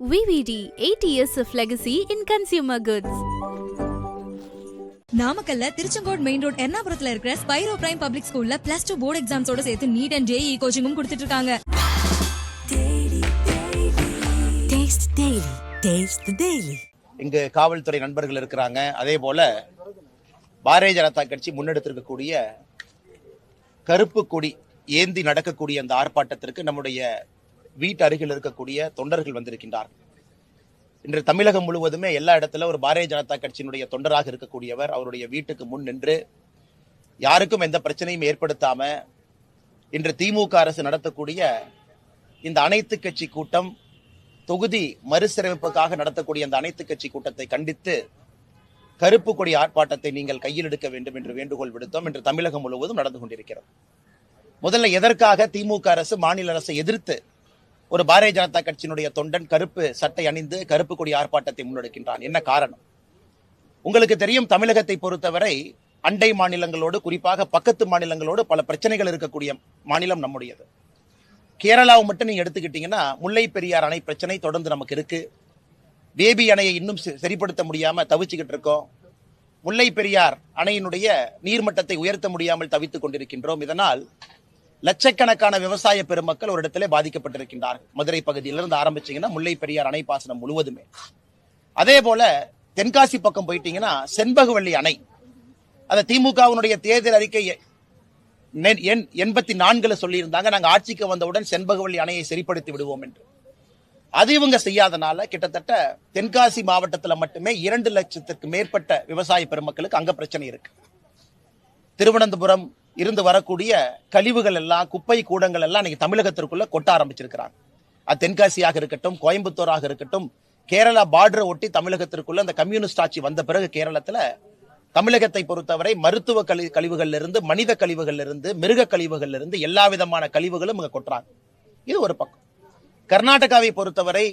VVD, 80 years of legacy in consumer goods. நாமக்கல்ல Tiruchengode main road எர்ணாபுரத்துல இருக்கிற Spiro prime public ஸ்கூல்ல +2 board எக்ஸாம்ஸோட சேர்த்து NEET and JEE கோச்சிங்கும் கொடுத்துட்டு இருக்காங்க. இங்கு காவல்துறை நண்பர்கள் இருக்கிறாங்க. அதே போல பாரதிய ஜனதா கட்சி முன்னெடுத்திருக்கக்கூடிய கருப்பு கொடி ஏந்தி நடக்கக்கூடிய அந்த ஆர்ப்பாட்டத்திற்கு நம்முடைய வீட்டு அருகில் இருக்கக்கூடிய தொண்டர்கள் வந்திருக்கின்றார். இன்று தமிழகம் முழுவதுமே எல்லா இடத்துல ஒரு பாரதிய ஜனதா கட்சியினுடைய தொண்டராக இருக்கக்கூடியவர் அவருடைய வீட்டுக்கு முன் நின்று யாருக்கும் எந்த பிரச்சனையும் ஏற்படுத்தாம இன்று திமுக அரசு நடத்தக்கூடிய இந்த அனைத்து கட்சி கூட்டம், தொகுதி மறுசீரமைப்புக்காக நடத்தக்கூடிய அந்த அனைத்து கட்சி கூட்டத்தை கண்டித்து கருப்பு கொடி ஆர்ப்பாட்டத்தை நீங்கள் கையில் எடுக்க வேண்டும் என்று வேண்டுகோள் விடுத்தோம். இன்று தமிழகம் முழுவதும் நடந்து கொண்டிருக்கிறது. முதல்ல எதற்காக திமுக அரசு மாநில அரசை எதிர்த்து ஒரு பாரதிய ஜனதா கட்சியினுடைய தொண்டன் கருப்பு சட்டை அணிந்து கருப்பு கொடி ஆர்ப்பாட்டத்தை முன்னெடுக்கின்றான்? என்ன காரணம்? உங்களுக்கு தெரியும், தமிழகத்தை பொறுத்தவரை அண்டை மாநிலங்களோடு, குறிப்பாக பக்கத்து மாநிலங்களோடு பல பிரச்சனைகள் இருக்கக்கூடிய மாநிலம் நம்முடையது. கேரளாவை மட்டும் நீங்க எடுத்துக்கிட்டீங்கன்னா முல்லை பெரியார் அணை பிரச்சனை தொடர்ந்து நமக்கு இருக்கு. பேபி அணையை இன்னும் சரிப்படுத்த முடியாம தவிச்சுக்கிட்டு இருக்கோம். முல்லை பெரியார் அணையினுடைய நீர்மட்டத்தை உயர்த்த முடியாமல் தவித்துக் கொண்டிருக்கின்றோம். இதனால் லட்சக்கணக்கான விவசாய பெருமக்கள் ஒரு இடத்திலே பாதிக்கப்பட்டிருக்கின்றார்கள். மதுரை பகுதியிலிருந்து ஆரம்பிச்சீங்கன்னா முல்லை பெரியார் அணை பாசனம் முழுவதுமே. அதே போல தென்காசி பக்கம் போயிட்டீங்கன்னா செண்பகவல்லி அணை, அந்த திமுகவினுடைய தேர்தல் அறிக்கை 84 சொல்லியிருந்தாங்க, நாங்க ஆட்சிக்கு வந்தவுடன் செண்பகவல்லி அணையை சரிப்படுத்தி விடுவோம் என்று. அது இவங்க செய்யாதனால கிட்டத்தட்ட தென்காசி மாவட்டத்துல மட்டுமே 2 லட்சத்துக்கு மேற்பட்ட விவசாய பெருமக்களுக்கு அங்க பிரச்சனை இருக்கு. திருவனந்தபுரம் இருந்து வரக்கூடிய கழிவுகள் எல்லாம், குப்பை கூடங்கள் எல்லாம் இன்னைக்கு தமிழகத்திற்குள்ள கொட்ட ஆரம்பிச்சிருக்கிறாங்க. அது தென்காசியாக இருக்கட்டும், கோயம்புத்தூராக இருக்கட்டும், கேரளா பார்டரை ஒட்டி தமிழகத்திற்குள்ள அந்த கம்யூனிஸ்ட் ஆட்சி வந்த பிறகு கேரளத்துல தமிழகத்தை பொறுத்தவரை மருத்துவ கழிவுகள்ல இருந்து, மனித கழிவுகள்ல இருந்து, மிருக கழிவுகள்ல இருந்து எல்லா விதமான கழிவுகளும் இங்க கொட்டுறாங்க. இது ஒரு பக்கம். கர்நாடகாவை பொறுத்தவரை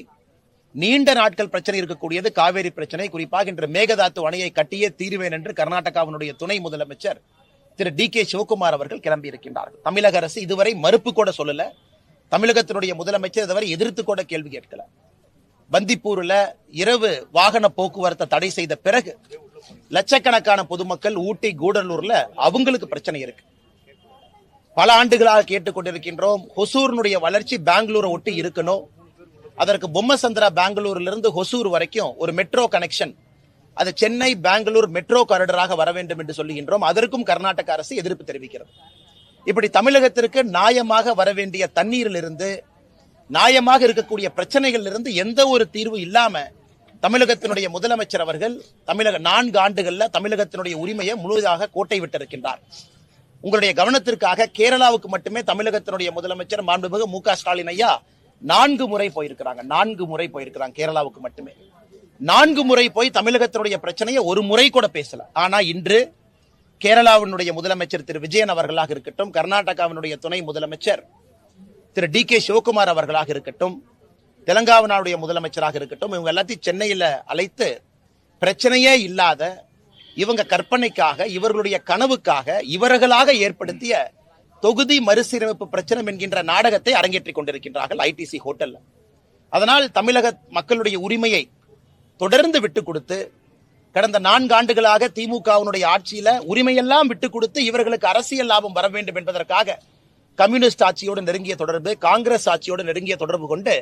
நீண்ட நாட்கள் பிரச்சனை இருக்கக்கூடியது காவேரி பிரச்சனை. குறிப்பாக இன்று மேகதாத்து அணையை கட்டியே தீருவேன் என்று கர்நாடகாவினுடைய துணை முதலமைச்சர் திரு DK சிவகுமார் அவர்கள் கிளம்பி இருக்கின்றார்கள். தமிழக அரசு இதுவரை மறுப்பு கூட சொல்லல. தமிழகத்தினுடைய முதலமைச்சர் இதுவரை எதிர்த்து கூட கேள்வி கேட்கல. பந்திப்பூர்ல இரவு வாகன போக்குவரத்தை தடை செய்த பிறகு லட்சக்கணக்கான பொதுமக்கள் ஊட்டி, கூடலூர்ல அவங்களுக்கு பிரச்சனை இருக்கு. பல ஆண்டுகளாக கேட்டுக்கொண்டிருக்கின்றோம், ஹொசூர்னுடைய வளர்ச்சி பெங்களூரை ஒட்டி இருக்கணும். அதற்கு பொம்மசந்திரா பெங்களூர்ல இருந்து ஹொசூர் வரைக்கும் ஒரு மெட்ரோ கனெக்ஷன், அது சென்னை பெங்களூர் மெட்ரோ காரிடராக வர வேண்டும் என்று சொல்லுகின்றோம். அதற்கும் கர்நாடக அரசு எதிர்ப்பு தெரிவிக்கிறது. இப்படி தமிழகத்திற்கு நியாயமாக வர வேண்டிய தண்ணீரில் இருந்து, நியாயமாக இருக்கக்கூடிய பிரச்சனைகள் இருந்து எந்த ஒரு தீர்வு இல்லாம தமிழகத்தினுடைய முதலமைச்சர் அவர்கள் 4 ஆண்டுகள்ல தமிழகத்தினுடைய உரிமையை முழுவதாக கோட்டை விட்டிருக்கின்றார். உங்களுடைய கவனத்திற்காக கேரளாவுக்கு மட்டுமே தமிழகத்தினுடைய முதலமைச்சர் மாண்புமிகு MK ஸ்டாலின் ஐயா 4 முறை போயிருக்கிறாங்க. 4 முறை போயிருக்கிறாங்க கேரளாவுக்கு மட்டுமே. 4 முறை போய் தமிழகத்தினுடைய பிரச்சனையை ஒரு முறை கூட பேசல. ஆனா இன்று கேரளாவினுடைய முதலமைச்சர் திரு விஜயன் அவர்களாக இருக்கட்டும், கர்நாடகாவினுடைய துணை முதலமைச்சர் திரு DK சிவகுமார் அவர்களாக இருக்கட்டும், தெலங்கானாவுடைய முதலமைச்சராக இருக்கட்டும், இவங்க எல்லாத்தையும் சென்னையில அழைத்து பிரச்சனையே இல்லாத, இவங்க கற்பனைக்காக, இவர்களுடைய கனவுக்காக இவர்களாக ஏற்படுத்திய தொகுதி மறுசீரமைப்பு பிரச்சனை என்கின்ற நாடகத்தை அரங்கேற்றிக் கொண்டிருக்கின்றார்கள் ITC ஹோட்டல்ல. அதனால் தமிழக மக்களுடைய உரிமையை தொடர்ந்து விட்டு கொடுத்து, கடந்த 4 ஆண்டுகளாக திமுகவினுடைய ஆட்சியில உரிமையெல்லாம் விட்டு கொடுத்து இவர்களுக்கு அரசியல் லாபம் வர வேண்டும் என்பதற்காக கம்யூனிஸ்ட் ஆட்சியோடு நெருங்கிய தொடர்பு, காங்கிரஸ் ஆட்சியோடு நெருங்கிய தொடர்பு கொண்டு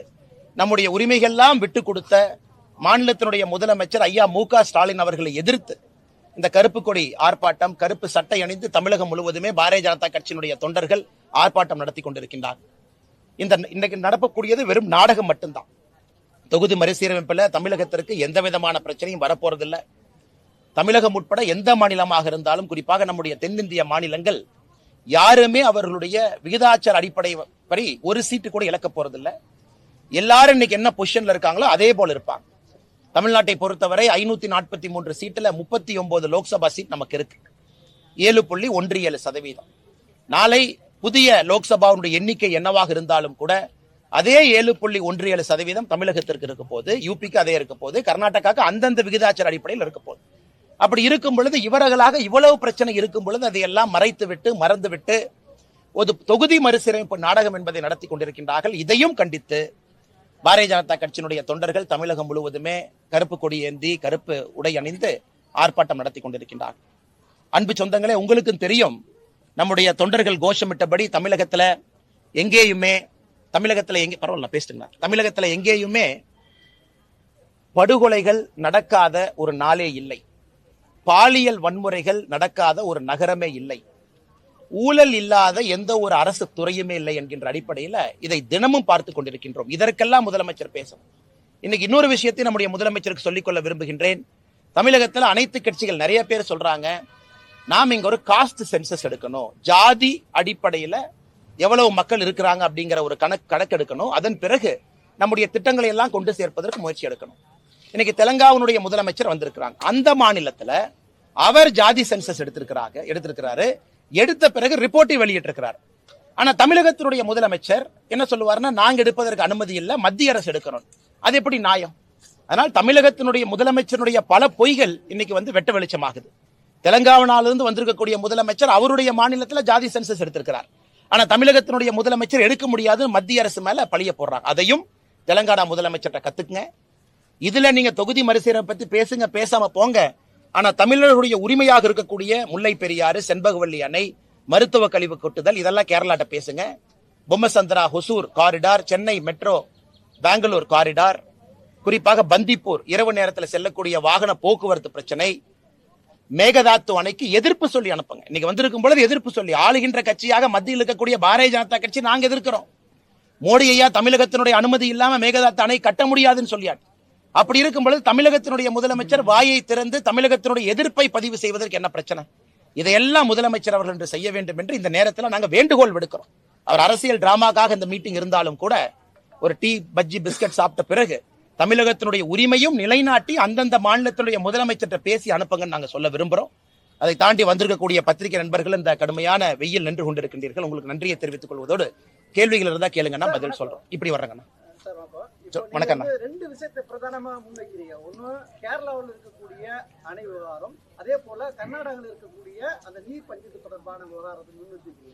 நம்முடைய உரிமைகள்லாம் விட்டு கொடுத்த மாநிலத்தினுடைய முதலமைச்சர் ஐயா MK ஸ்டாலின் அவர்களை எதிர்த்து இந்த கருப்பு கொடி ஆர்ப்பாட்டம், கருப்பு சட்டை அணிந்து தமிழகம் முழுவதுமே பாரதிய ஜனதா கட்சியினுடைய தொண்டர்கள் ஆர்ப்பாட்டம் நடத்தி கொண்டிருக்கின்றார்கள். இன்னைக்கு நடக்கக்கூடியது வெறும் நாடகம் மட்டும்தான். தொகுதி மறுசீரமைப்புல தமிழகத்திற்கு எந்த விதமான பிரச்சனையும் வரப்போறதில்லை. தமிழகம் உட்பட எந்த மாநிலமாக இருந்தாலும், குறிப்பாக நம்முடைய தென்னிந்திய மாநிலங்கள் யாருமே அவர்களுடைய விகிதாச்சார அடிப்படை படி ஒரு சீட்டு கூட இழக்க போறதில்லை. எல்லாரும் இன்னைக்கு என்ன பொசிஷன்ல இருக்காங்களோ அதே போல இருப்பாங்க. தமிழ்நாட்டை பொறுத்தவரை 543 சீட்டுல 39 லோக்சபா சீட் நமக்கு இருக்கு. 7.17%. நாளை புதிய லோக்சபாவுடைய எண்ணிக்கை என்னவாக இருந்தாலும் கூட அதே 7.17% தமிழகத்திற்கு இருக்க போது, யூபிக்கு அதே இருக்க போது, கர்நாடகாவுக்கு அந்தந்த விகிதாச்சார அடிப்படையில் இருக்க போது. அப்படி இருக்கும் பொழுது இவர்களாக இவ்வளவு பிரச்சனை இருக்கும் பொழுது அதையெல்லாம் மறைத்து விட்டு, மறந்து விட்டு ஒரு தொகுதி மறுசீரமைப்பு நாடகம் என்பதை நடத்தி கொண்டிருக்கின்றார்கள். இதையும் கண்டித்து பாரதிய ஜனதா கட்சியினுடைய தொண்டர்கள் தமிழகம் முழுவதுமே கருப்பு கொடி ஏந்தி கருப்பு உடை அணிந்து ஆர்ப்பாட்டம் நடத்தி கொண்டிருக்கின்றார். அன்பு சொந்தங்களே, உங்களுக்கும் தெரியும், நம்முடைய தொண்டர்கள் கோஷமிட்டபடி தமிழகத்துல எங்கேயுமே படுகொலைகள் நடக்காத ஒரு நாளே இல்லை, பாலியல் வன்முறைகள் நடக்காத ஒரு நகரமே இல்லை, ஊழல் இல்லாத எந்த ஒரு அரசு துறையுமே இல்லை என்கின்ற அடிப்படையில் இதை தினமும் பார்த்து கொண்டிருக்கின்றோம். இதற்கெல்லாம் முதலமைச்சர் பேசணும். இன்னைக்கு இன்னொரு விஷயத்தை நம்முடைய முதலமைச்சருக்கு சொல்லிக்கொள்ள விரும்புகின்றேன். தமிழகத்தில் அனைத்து கட்சிகள் நிறைய பேர் சொல்றாங்க, நாம் இங்க ஒரு காஸ்ட் சென்சஸ் எடுக்கணும், ஜாதி அடிப்படையில் எவ்வளவு மக்கள் இருக்கிறாங்க அப்படிங்கிற ஒரு கணக்கு எடுக்கணும், அதன் பிறகு நம்முடைய திட்டங்களை எல்லாம் கொண்டு சேர்ப்பதற்கு முயற்சி எடுக்கணும். இன்னைக்கு தெலங்கானாவுடைய முதலமைச்சர் வந்திருக்கிறாங்க. அந்த மாநிலத்துல அவர் ஜாதி சென்சஸ் எடுத்திருக்கிறாரு. எடுத்த பிறகு ரிப்போர்ட்டை வெளியிட்டிருக்கிறார். ஆனா தமிழகத்தினுடைய முதலமைச்சர் என்ன சொல்லுவாருன்னா, நாங்க எடுப்பதற்கு அனுமதி இல்லை, மத்திய அரசு எடுக்கணும். அது எப்படி நியாயம்? அதனால் தமிழகத்தினுடைய முதலமைச்சருடைய பல பொய்கள் இன்னைக்கு வெட்ட வெளிச்சமாகுது. தெலங்கானாவிலிருந்து வந்திருக்கக்கூடிய முதலமைச்சர் அவருடைய மாநிலத்தில் ஜாதி சென்சஸ் எடுத்திருக்கிறார். ஆனா தமிழகத்தினுடைய முதலமைச்சர் எடுக்க முடியாது, மத்திய அரசு மேல பழிய போடுறாங்க. அதையும் தெலங்கானா முதலமைச்சர்கிட்ட கத்துக்குங்க. இதுல நீங்க தொகுதி மறுசீரமைப்பு பத்தி பேசுங்க, பேசாம போங்க. ஆனா தமிழர்களுடைய உரிமையாக இருக்கக்கூடிய முல்லை பெரியாறு, செண்பகவல்லி அணை, மருத்துவ கழிவு கொட்டுதல், இதெல்லாம் கேரளாட்ட பேசுங்க. Bommasandra Hosur corridor, Chennai metro Bengaluru corridor, குறிப்பாக பந்திப்பூர் இரவு நேரத்தில் செல்லக்கூடிய வாகன போக்குவரத்து பிரச்சனை, மேகதாத்து அணைக்கு எதிர்ப்பு சொல்லி அனுப்புங்க. இன்னைக்கு வந்திருக்கும் பொழுது எதிர்ப்பு சொல்லி ஆளுகின்ற கட்சியாக மத்தியில் இருக்கக்கூடிய பாரதிய ஜனதா கட்சி நாங்க எதிர்க்கிறோம். மோடி ஐயா தமிழகத்தினுடைய அனுமதி இல்லாம மேகதாத்து அணை கட்ட முடியாதுன்னு சொல்லியாட்டு. அப்படி இருக்கும் பொழுது தமிழகத்தினுடைய முதலமைச்சர் வாயை திறந்து தமிழகத்தினுடைய எதிர்ப்பை பதிவு செய்வதற்கு என்ன பிரச்சனை? இதையெல்லாம் முதலமைச்சர் அவர்கள் என்று செய்ய வேண்டும் என்று இந்த நேரத்தில் நாங்க வேண்டுகோள் விடுக்கிறோம். அவர் அரசியல் டிராமாக்காக இந்த மீட்டிங் இருந்தாலும் கூட ஒரு டீ பஜ்ஜி பிஸ்கட் சாப்பிட்ட பிறகு தமிழகத்தினுடைய உரிமையும் நிலைநாட்டி அந்தந்த மாநிலத்தினுடைய முதலமைச்சர்கிட்ட பேசி அனுப்புங்கன்னு நாங்க சொல்ல விரும்புறோம். அதை தாண்டி வந்திருக்கக்கூடிய பத்திரிகை நண்பர்கள் இந்த கடுமையான வெயில் நின்று கொண்டிருக்கின்றீர்கள். உங்களுக்கு நன்றியை தெரிவித்துக் கொள்வதோடு கேள்விகள் இருந்தா கேளுங்கன்னா பதில் சொல்றோம். இப்படி வர்றேங்கண்ணா. வணக்கம். ரெண்டு விஷயத்தை பிரதானமா முன்வைக்கிறீங்க. ஒண்ணு கேரளாவில் இருக்கக்கூடிய அணை விவகாரம், அதே போல கர்நாடகாவில் இருக்கக்கூடிய அந்த நீர் பங்கீட்டு தொடர்பான விவகாரத்தை முன்வைக்கிறீங்க.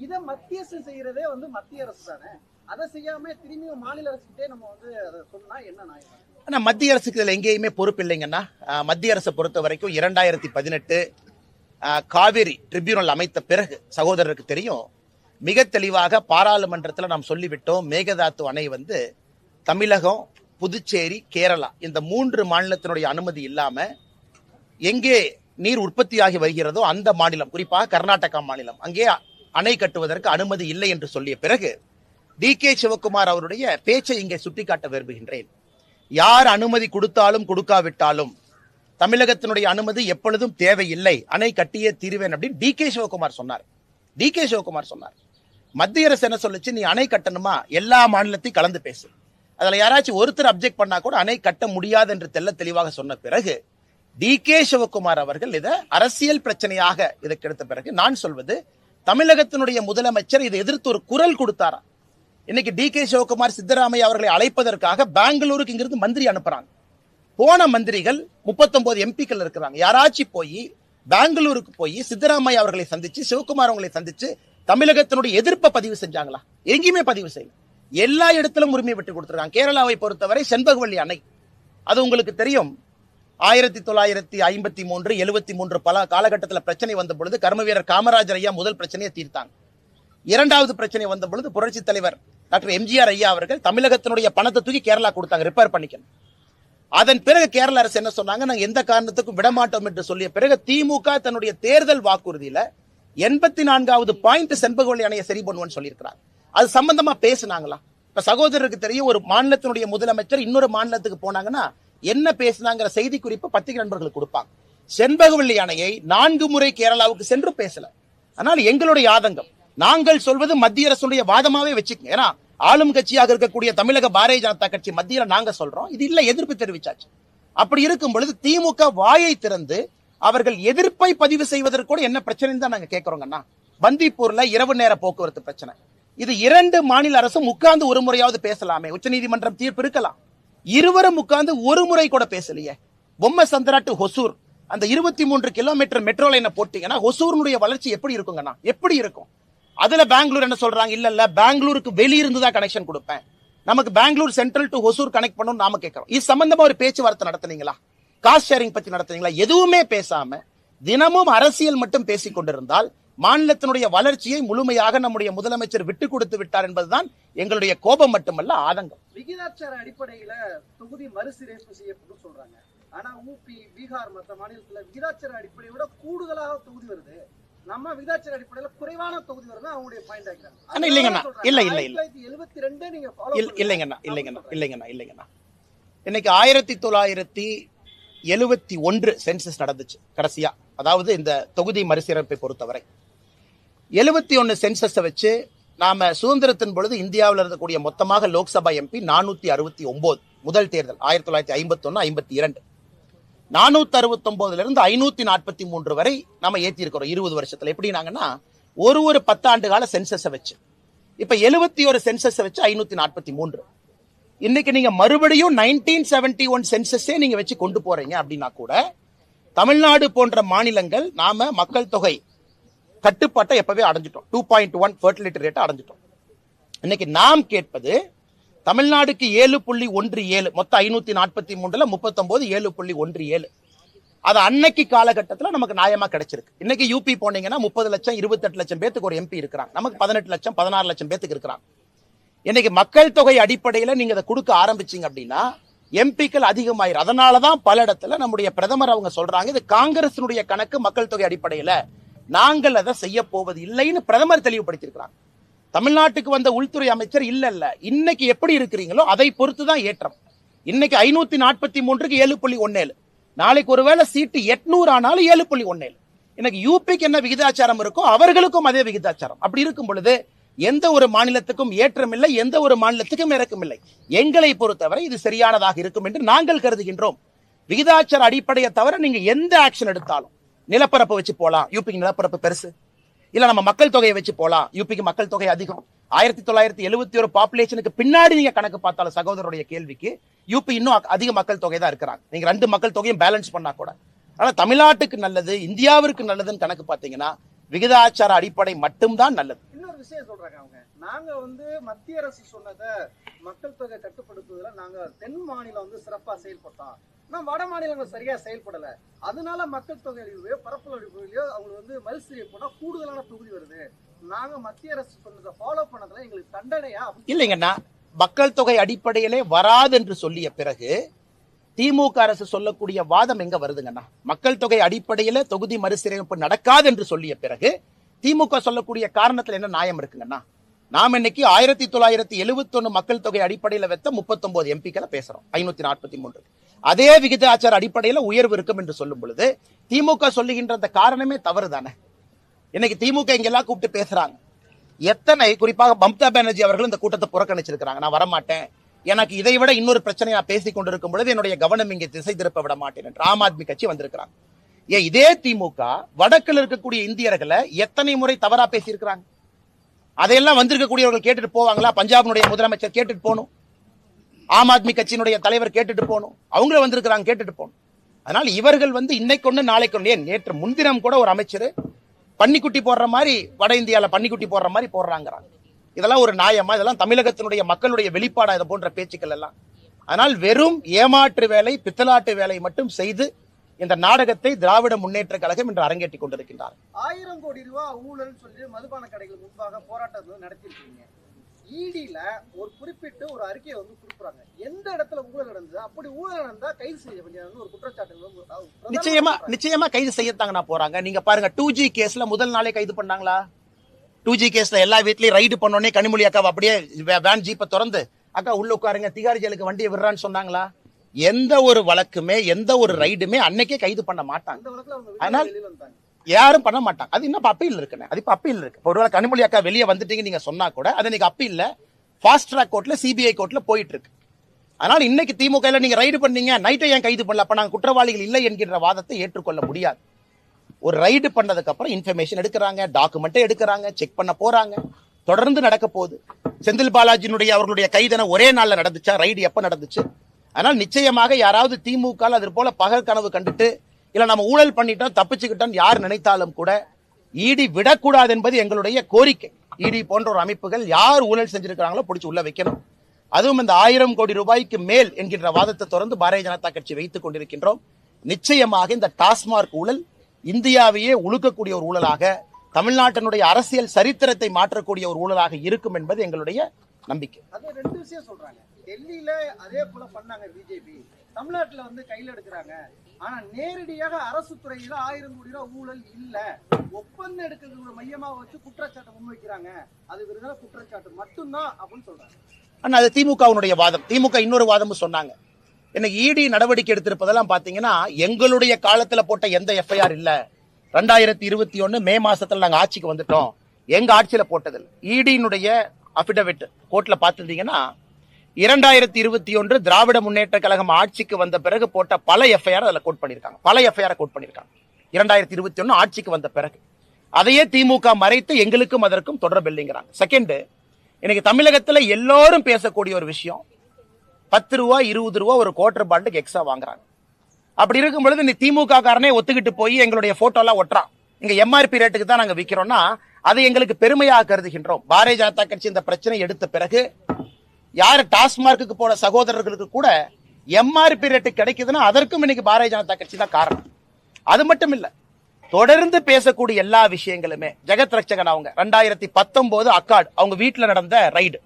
இதை மத்திய அரசு செய்யறதே மத்திய அரசு தானே. அதை செய்யாம திரும்பி மாநில அரசுகிட்டே நம்ம அதை சொன்னா என்ன நியாயம்? ஆனா மத்திய அரசுக்கு இதுல எங்கேயுமே பொறுப்பு இல்லைங்கன்னா. மத்திய அரசை பொறுத்த வரைக்கும் 2018 காவிரி ட்ரிபியூனல் அமைத்த பிறகு சகோதரருக்கு தெரியும், மிக தெளிவாக பாராளுமன்றத்தில் நாம் சொல்லிவிட்டோம், மேகதாத்து அணை தமிழகம், புதுச்சேரி, கேரளா இந்த 3 மாநிலத்தினுடைய அனுமதி இல்லாம எங்கே நீர் உற்பத்தியாகி வருகிறதோ அந்த மாநிலம், குறிப்பாக கர்நாடகா மாநிலம், அங்கே அணை கட்டுவதற்கு அனுமதி இல்லை என்று சொல்லிய பிறகு டி.கே. சிவகுமார் அவருடைய பேச்சை இங்கே சுட்டிக்காட்ட விரும்புகின்றேன். யார் அனுமதி கொடுத்தாலும் கொடுக்காவிட்டாலும் தமிழகத்தினுடைய அனுமதி எப்பொழுதும் தேவையில்லை, அணை கட்டியே தீருவேன் அப்படின்னு டி.கே. சிவகுமார் சொன்னார். மத்திய அரசு என்ன சொல்லுச்சு, நீ அணை கட்டணுமா எல்லா மாநிலத்தையும் கலந்து பேசு, அதுல யாராச்சும் ஒருத்தர் அப்செக்ட் பண்ணா கூட அணை கட்ட முடியாது என்று தெல்ல தெளிவாக சொன்ன பிறகு டி.கே. சிவகுமார் அவர்கள் இதை அரசியல் பிரச்சனையாக இதற்கு எடுத்த பிறகு நான் சொல்வது, தமிழகத்தினுடைய முதலமைச்சர் இதை எதிர்த்து ஒரு குரல் கொடுத்தாரா? இன்னைக்கு டி.கே. சிவகுமார் சித்தராமையா அவர்களை அழைப்பதற்காக பெங்களூருக்கு இங்கிருந்து மந்திரி அனுப்புறாங்க. போன மந்திரிகள் 39 எம்பிக்கள் இருக்கிறாங்க. யாராச்சும் போய் பெங்களூருக்கு போய் சித்தராமையா அவர்களை சந்திச்சு, சிவகுமார் அவர்களை சந்திச்சு தமிழகத்தினுடைய எதிர்ப்பை பதிவு செஞ்சாங்களா? எங்கேயுமே பதிவு செய்யல. எல்லா இடத்திலும் உரிமை விட்டு கொடுத்திருக்காங்க. கேரளாவை பொறுத்தவரை செண்பகவல்லி அணை, அது உங்களுக்கு தெரியும், 1953, 73 பல காலகட்டத்தில் பிரச்சனை வந்த பொழுது கர்ம வீரர் காமராஜர் ஐயா முதல் பிரச்சனையை தீர்த்தாங்க. இரண்டாவது பிரச்சனை வந்த பொழுது புரட்சி தலைவர் டாக்டர் எம்ஜிஆர் ஐயா அவர்கள் தமிழகத்தினுடைய பணத்தை தூக்கி கேரளா கொடுத்தாங்க ரிப்பேர் பண்ணிக்கணும். அதன் பிறகு கேரள அரசு என்ன சொன்னாங்க, நாங்க எந்த காரணத்துக்கும் விடமாட்டோம் என்று சொல்லிய பிறகு திமுக தன்னுடைய தேர்தல் வாக்குறுதியில 84வது பாயிண்ட் செண்பகவல்லி அணையை சரி பண்ணுவோம்னு சொல்லியிருக்கிறாங்க. அது சம்பந்தமா பேசினாங்களா? இப்ப சகோதரருக்கு தெரியும், ஒரு மாநிலத்தினுடைய முதலமைச்சர் இன்னொரு மாநிலத்துக்கு போனாங்கன்னா என்ன பேசினாங்கிற செய்தி குறிப்பு பத்திரிகை நண்பர்களுக்கு கொடுப்பாங்க. செண்பகவல்லி அணையை 4 முறை கேரளாவுக்கு சென்று பேசல. ஆனால் எங்களுடைய ஆதங்கம், நாங்கள் சொல்வது மத்திய அரசுடைய வாதமாவே வச்சுக்கோங்க. ஏன்னா ஆளும் கட்சியாக இருக்கக்கூடிய தமிழக பாரதிய ஜனதா கட்சி மத்தியில நாங்க சொல்றோம், இது இல்ல எதிர்ப்பு தெரிவிச்சாச்சு. அப்படி இருக்கும் பொழுது திமுக வாயை திறந்து அவர்கள் எதிர்ப்பை பதிவு செய்வதற்கு கூட என்ன பிரச்சனை தான் நாங்க கேட்கிறோங்கன்னா. பந்திப்பூர்ல இரவு நேர போக்குவரத்து பிரச்சனை, இது 2 மாநில அரசும் உட்கார்ந்து ஒரு முறையாவது பேசலாமே. உச்சநீதிமன்றம் தீர்ப்பு இருக்கலாம், இருவரும் உட்கார்ந்து ஒரு முறை கூட பேசலையே. பொம்மசந்திரா டு ஹொசூர் அந்த 23 கிலோமீட்டர் மெட்ரோ லைனை போட்டீங்கன்னா ஹொசூருடைய வளர்ச்சி எப்படி இருக்குங்கண்ணா? எப்படி இருக்கும்? அதுல பெங்களூர் என்ன சொல்றாங்க, இல்ல பெங்களூருக்கு வெளியிருந்துதான் கனெக்ஷன் கொடுப்பேன், நமக்கு Bengaluru central to Hosur connect பண்ணணும் நாம கேட்கிறோம். இது சம்பந்தமா ஒரு பேச்சுவார்த்தை நடத்துனீங்களா? காஸ்ட் ஷேரிங் பத்தி நடத்துனீங்களா? எதுவுமே பேசாம தினமும் அரசியல் மட்டும் பேசிக் கொண்டிருந்தால் மாநிலத்தினுடைய வளர்ச்சியை முழுமையாக நம்முடைய முதலமைச்சர் விட்டுக் கொடுத்து விட்டார் என்பதுதான் எங்களுடைய கோபம் மட்டுமல்ல, ஆதங்கம். விகிதாச்சார அடிப்படையில தொகுதி மறுசீரமைப்பு செய்யப்படும் சொல்றாங்க. ஆனா ஊபி, பீகார் மற்ற மாநிலத்துல விகிதாச்சார அடிப்படையை விட கூடுதலாக தொகுதி வருது. நம்ம விகிதாச்சார அடிப்படையில குறைவான தொகுதி வருது அவங்களுடைய பாயிண்ட் ஆகிறாங்க. இல்லைங்கண்ணா, இல்ல இல்ல இல்ல 1972 நீங்க இல்லைங்கண்ணா. இன்னைக்கு 1971 சென்சஸ் நடந்துச்சு கடைசியா. அதாவது இந்த தொகுதி மறுசீரமைப்பை பொறுத்தவரை 71 சென்சஸ் வச்சு நாம சுதந்திரத்தின் பொழுது இந்தியாவில் இருக்கக்கூடிய மொத்தமாக லோக்சபா எம்பி 469. முதல் தேர்தல் 1951-52 469 இருந்து 543 வரை நம்ம ஏத்தி இருக்கிறோம் 20 வருஷத்துல. எப்படினாங்கன்னா ஒரு 10 ஆண்டு கால சென்சஸ் வச்சு இப்ப 71 சென்சஸ் வச்சு 543. இன்னைக்கு நீங்க மறுபடியும் 1971 சென்சஸே நீங்க வச்சு கொண்டு போறீங்க அப்படின்னா கூட தமிழ்நாடு போன்ற மாநிலங்கள் நாம மக்கள் தொகை கட்டுப்பாட்டை எப்பவே அடைஞ்சிட்டோம். 2.1 ஃபெர்டிலிட்டி ரேட் அடைஞ்சிட்டோம். இன்னைக்கு நாம் கேட்பது தமிழ்நாடுக்கு 7.17, மொத்தம் 543ல 39 7.17. அது அன்னைக்கு காலகட்டத்தில் நமக்கு நியாயமா கிடைச்சிருக்கு. இன்னைக்கு யூபி போனீங்கன்னா 30 லட்சம் 28 லட்சம் பேத்துக்கு ஒரு எம்பி இருக்கிறாங்க. நமக்கு 18 லட்சம் 16 லட்சம் பேத்துக்கு இருக்கிறாங்க. இன்னைக்கு மக்கள் தொகை அடிப்படையில் நீங்க அதை கொடுக்க ஆரம்பிச்சீங்க அப்படின்னா எம்பிக்கள் அதிகமாயிரும். அதனாலதான் பல இடத்துல நம்முடைய பிரதமர் அவங்க சொல்றாங்க, இது காங்கிரசினுடைய கணக்கு, மக்கள் தொகை அடிப்படையில நாங்கள் அதை செய்ய போவது இல்லைன்னு பிரதமர் தெளிவுபடுத்தியிருக்கிறாங்க. தமிழ்நாட்டுக்கு வந்த உள்துறை அமைச்சர் இல்ல இன்னைக்கு எப்படி இருக்கிறீங்களோ அதை பொறுத்துதான் ஏற்றம். இன்னைக்கு 543க்கு 7.17, நாளைக்கு ஒருவேளை சீட்டு 800 ஆனாலும் 7.17. இன்னைக்கு யூபிக்கு என்ன விகிதாச்சாரம் இருக்கோ அவர்களுக்கும் அதே விகிதாச்சாரம். அப்படி இருக்கும் பொழுது எந்த ஒரு மாநிலத்துக்கும் ஏற்றம் இல்லை, எந்த ஒரு மாநிலத்துக்கும் இறக்கம் இல்லை. எங்களை பொறுத்தவரை இது சரியானதாக இருக்கும் என்று நாங்கள் கருதுகின்றோம். விகிதாச்சார அடிப்படையை தவிர நீங்க எந்த ஆக்ஷன் எடுத்தாலும், நிலப்பரப்பு வச்சு போலாம், யூபிக்கு நிலப்பரப்பு பெருசு, இல்ல நம்ம மக்கள் தொகையை வச்சு போலாம், யூபிக்கு மக்கள் தொகை அதிகம். 1971 பாப்புலேஷனுக்கு பின்னாடி நீங்க கணக்கு பார்த்தாலும் சகோதரருடைய கேள்விக்கு யூபி இன்னும் அதிக மக்கள் தொகை தான் இருக்கிறாங்க. நீங்க 2 மக்கள் தொகையும் பேலன்ஸ் பண்ணா கூட. ஆனா தமிழ்நாட்டுக்கு நல்லது, இந்தியாவிற்கு நல்லதுன்னு கணக்கு பார்த்தீங்கன்னா விகிதாச்சார அடிப்படை மட்டும்தான் நல்லது. இன்னொரு விஷயம் சொல்றாங்க அவங்க, நாங்க மத்திய அரசு சொன்னதை மக்கள் தொகை கட்டுப்படுத்துவதில் நாங்க தென் மாநிலம் சிறப்பா செயல்பட்டோம், நான் வட மாநிலங்கள் சரியா செயல்படல, அதனால மக்கள் தொகை அழிவுலையோ பரப்பல் அழிவுலையோ அவங்க மறுசீரமைப்பு போனா கூடுதலான தொகுதி வருது, நாங்க மத்திய அரசு சொன்னதை ஃபாலோ பண்ணதுல எங்களுக்கு தண்டனையா? இல்லைங்கண்ணா, மக்கள் தொகை அடிப்படையிலே வராது என்று சொல்லிய பிறகு திமுக அரசு சொல்லக்கூடிய வாதம் எங்க வருதுங்கண்ணா? மக்கள் தொகை அடிப்படையில தொகுதி மறுசீரமைப்பு நடக்காது என்று சொல்லிய பிறகு திமுக சொல்லக்கூடிய காரணத்துல என்ன நியாயம் இருக்குங்கண்ணா? நாம் இன்னைக்கு 1971 மக்கள் தொகை அடிப்படையில வைத்த 39 எம்பிக்களை பேசுறோம் 543. அதே விகிதாச்சார அடிப்படையில உயர்வு இருக்கும் என்று சொல்லும் பொழுது திமுக சொல்லுகின்ற அந்த காரணமே தவறு தானே. இன்னைக்கு திமுக இங்கெல்லாம் கூப்பிட்டு பேசுறாங்க. எத்தனை, குறிப்பாக மம்தா பானர்ஜி அவர்கள் இந்த கூட்டத்தை புறக்கணிச்சிருக்கிறாங்க. நான் வரமாட்டேன், எனக்கு இதை விட இன்னொரு பிரச்சனை நான் பேசிக் கொண்டிருக்கும் பொழுது என்னுடைய கவனம் இங்கே திசை திருப்ப விட மாட்டேன் என்று ஆம் ஆத்மி கட்சி வந்திருக்கிறாங்க. ஏன் இதே திமுக வடக்கில் இருக்கக்கூடிய இந்தியர்களை எத்தனை முறை தவறா பேசியிருக்கிறாங்க? அதையெல்லாம் வந்திருக்கக்கூடியவர்கள் கேட்டுட்டு போவாங்களா? பஞ்சாபினுடைய முதலமைச்சர் கேட்டுட்டு போகணும், ஆம் ஆத்மி கட்சியினுடைய தலைவர் கேட்டுட்டு போகணும், அவங்களும் வந்திருக்கிறாங்க கேட்டுட்டு போகணும். அதனால இவர்கள் இன்னைக்கு ஒண்ணு நாளைக்கு ஒண்ணு, ஏன் நேற்று முன்தினம் கூட ஒரு அமைச்சர் பன்னிக்குட்டி போடுற மாதிரி வட இந்தியால பன்னிக்குட்டி போடுற மாதிரி போடுறாங்கிறாங்க. இதெல்லாம் ஒரு நியாயமா? இதெல்லாம் தமிழகத்தினுடைய மக்களுடைய வெளிப்பாடா இது போன்ற பேச்சுக்கள் எல்லாம்? அதனால் வெறும் ஏமாற்று வேலை, பித்தலாட்டு வேலை மட்டும் செய்து இந்த நாடகத்தை திராவிட முன்னேற்ற கழகம் என்று அரங்கேற்றிக் கொண்டிருக்கின்றார். 1000 கோடி ரூபாய் ஊழல் சொல்லி மதுபான கடைகள் முன்பாக போராட்டத்தை நடத்திருக்கீங்க. ஈடில ஒரு குறிப்பிட்டு ஒரு அறிக்கையை கொடுக்குறாங்க, எந்த இடத்துல ஊழல் நடந்தது, அப்படி ஊழல் நடந்தா கைது செய்ய ஒரு குற்றச்சாட்டு நிச்சயமா கைது செய்யத்தாங்க போறாங்க. நீங்க பாருங்க, 2G கேஸ்ல முதல் நாளே கைது பண்ணாங்களா? 2G கேஸ்ல எல்லா வீட்லயும் ரைடு பண்ணோடனே கனிமொழி அக்கா அப்படியே வேன் ஜீப்பை திறந்து அக்கா உள்ள உட்காருங்க, திகாரி ஜெயிலுக்கு வண்டியை விடுறான்னு சொன்னாங்களா? எந்த ஒரு வழக்குமே எந்த ஒரு ரைடுமே அன்னைக்கே கைது பண்ண மாட்டாங்க. அதனால யாரும் பண்ண மாட்டாங்க. அது இன்னும் அப்பீல் இருக்குன்னு, அது இப்ப அப்பீல் இருக்கு. ஒருவேளை கனிமொழி அக்கா வெளியே வந்துட்டீங்க நீங்க சொன்னா கூட அது இன்னைக்கு அப்பீல்ல ஃபாஸ்ட் ட்ராக் கோர்ட்ல சிபிஐ கோர்ட்ல போயிட்டு இருக்கு. அதனால இன்னைக்கு திமுக நீங்க ரைடு பண்ணீங்க, நைட்டை ஏன் கைது பண்ணல? அப்ப நாங்க குற்றவாளிகள் இல்லை என்கின்ற வாதத்தை ஏற்றுக்கொள்ள முடியாது. ஒரு ரைடு பண்ணதுக்கு அப்புறம் இன்ஃபர்மேஷன் எடுக்கிறாங்க, டாக்குமெண்ட்டை எடுக்கிறாங்க, செக் பண்ண போறாங்க, தொடர்ந்து நடக்க போகுது. செந்தில் பாலாஜியினுடைய அவர்களுடைய கைதன ஒரே நாள்ல நடந்துச்சா? ரைடு எப்ப நடந்துச்சு? அதனால நிச்சயமாக யாராவது திமுக அது போல பகல் கனவு கண்டுட்டு இல்ல நம்ம ஊழல் பண்ணிட்டோம் தப்பிச்சுக்கிட்டோம் யார் நினைத்தாலும் கூட ஈடி விடக்கூடாது என்பது எங்களுடைய கோரிக்கை. ஈடி போன்ற ஒரு அமைப்புகள் யார் ஊழல் செஞ்சிருக்கிறாங்களோ பிடிச்சி உள்ள வைக்கணும். அதுவும் இந்த 1000 கோடி ரூபாய்க்கு மேல் என்கின்ற வாதத்தை தொடர்ந்து பாரதிய ஜனதா கட்சி வைத்துக் கொண்டிருக்கின்றோம். நிச்சயமாக இந்த டாஸ்மாக் ஊழல் இந்தியாவையே உழுக்கக்கூடிய ஒரு ஊழலாக, தமிழ்நாட்டினுடைய அரசியல் சரித்திரத்தை மாற்றக்கூடிய ஒரு ஊழலாக இருக்கும் என்பது எங்களுடைய நம்பிக்கை. அது ரெண்டு விஷயம் சொல்றாங்க. டெல்லியில அதே போல பண்ணாங்க பிஜேபி, தமிழ்நாட்டுல வந்து கையில எடுக்கிறாங்க. ஆனா நேரடியாக அரசு துறையில 1000 கோடி ரூபாய் ஊழல் இல்ல, ஒப்பந்தம் எடுக்கிறது ஒரு மையமா வச்சு குற்றச்சாட்டை முன்வைக்கிறாங்க. அது விருதான குற்றச்சாட்டு மட்டும்தான் அப்படின்னு சொல்றாங்க. ஆனா அது திமுகவுடைய வாதம். திமுக இன்னொரு வாதமும் சொன்னாங்க. இன்னைக்கு இடி நடவடிக்கை எடுத்திருப்பதெல்லாம் பாத்தீங்கன்னா எங்களுடைய காலத்துல போட்ட எந்த எஃப்ஐஆர் இல்ல, 2021 மே மாசத்துல நாங்க ஆட்சிக்கு வந்துட்டோம், எங்க ஆட்சியில போட்டதில்லை. இடியினுடைய அபிடவிட் கோர்ட்ல பாத்துட்டீங்கன்னா 2021 திராவிட முன்னேற்ற கழகம் ஆட்சிக்கு வந்த பிறகு போட்ட பல எஃப்ஐஆர் அதுல கோட் பண்ணிருக்காங்க, பல எஃப்ஐஆர் கோட் பண்ணிருக்காங்க 2021 ஆட்சிக்கு வந்த பிறகு. அதையே திமுக மறைத்து எங்களுக்கும் அதற்கும் தொடர்பில்லைங்கிறாங்க. செகண்ட், இன்னைக்கு தமிழகத்துல எல்லாரும் பேசக்கூடிய ஒரு விஷயம், 10 ரூபா 20 ரூபா ஒரு குவார்டர் பாண்டுக்கு எக்ஸ்ட்ரா வாங்குறாங்க. அப்படி இருக்கும் பொழுது இந்த திமுக காரனே ஒத்துக்கிட்டு போய் எங்களுடைய போட்டோ எல்லாம் ஒட்டுறான், இங்க எம்ஆர்பி ரேட்டுக்கு தான் நாங்க விக்கிறோம்னா அதை எங்களுக்கு பெருமையாக கருதுகின்றோம். பாரதிய ஜனதா கட்சி இந்த பிரச்சனை எடுத்த பிறகு யாரு டாஸ்மார்க்கு போன சகோதரர்களுக்கு கூட எம்ஆர்பி ரேட்டு கிடைக்குதுன்னா அதற்கும் இன்னைக்கு பாரதிய ஜனதா கட்சி தான் காரணம். அது மட்டும் இல்ல, தொடர்ந்து பேசக்கூடிய எல்லா விஷயங்களுமே ஜெகத் ரட்சகன் அவங்க 2019 அக்காடு அவங்க வீட்டுல நடந்த ரைடு,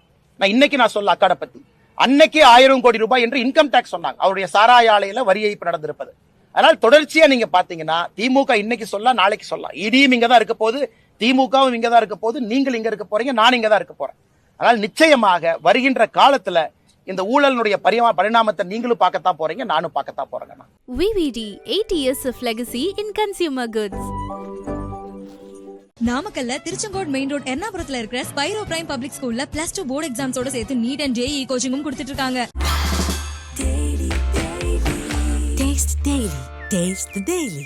நான் சொல்ல அக்காடை பத்தி, அன்னைக்கு 1000 கோடி ரூபாய் என்று இன்கம் டாக்ஸ் சொன்னாங்க, அவருடைய சாராய ஆலையில வரி ஏய்ப்பு நடந்திருப்பது. அதனால் தொடர்ச்சியா நீங்க பாத்தீங்கன்னா திமுக இன்னைக்கு சொல்லலாம் நாளைக்கு சொல்லலாம், இடியும் இங்க தான் இருக்க போது, திமுகவும் இங்க தான் இருக்க போது, நீங்கள் இங்க இருக்க போறீங்க, நான் இங்க தான் இருக்க போறேன். அதனால் நிச்சயமாக வருகின்ற காலத்துல இந்த ஊழலினுடைய பரிணாமத்தை நீங்களும் பார்க்கத்தான் போறீங்க, நானும் பார்க்கத்தான் போறேங்க. VVD, 8 years of legacy in consumer goods. நாமக்கல்ல திருச்செங்கோடு மெயின் ரோட் எர்ணாபுரத்துல இருக்கிற ஸ்பைரோ பிரைம் பப்ளிக் ஸ்கூல்ல +2 போர்டு எக்ஸாம்ஸோட சேர்த்து நீட் அண்ட் ஜேஇ கோச்சிங்கும் கொடுத்துட்டு இருக்காங்க. Taste the Daily.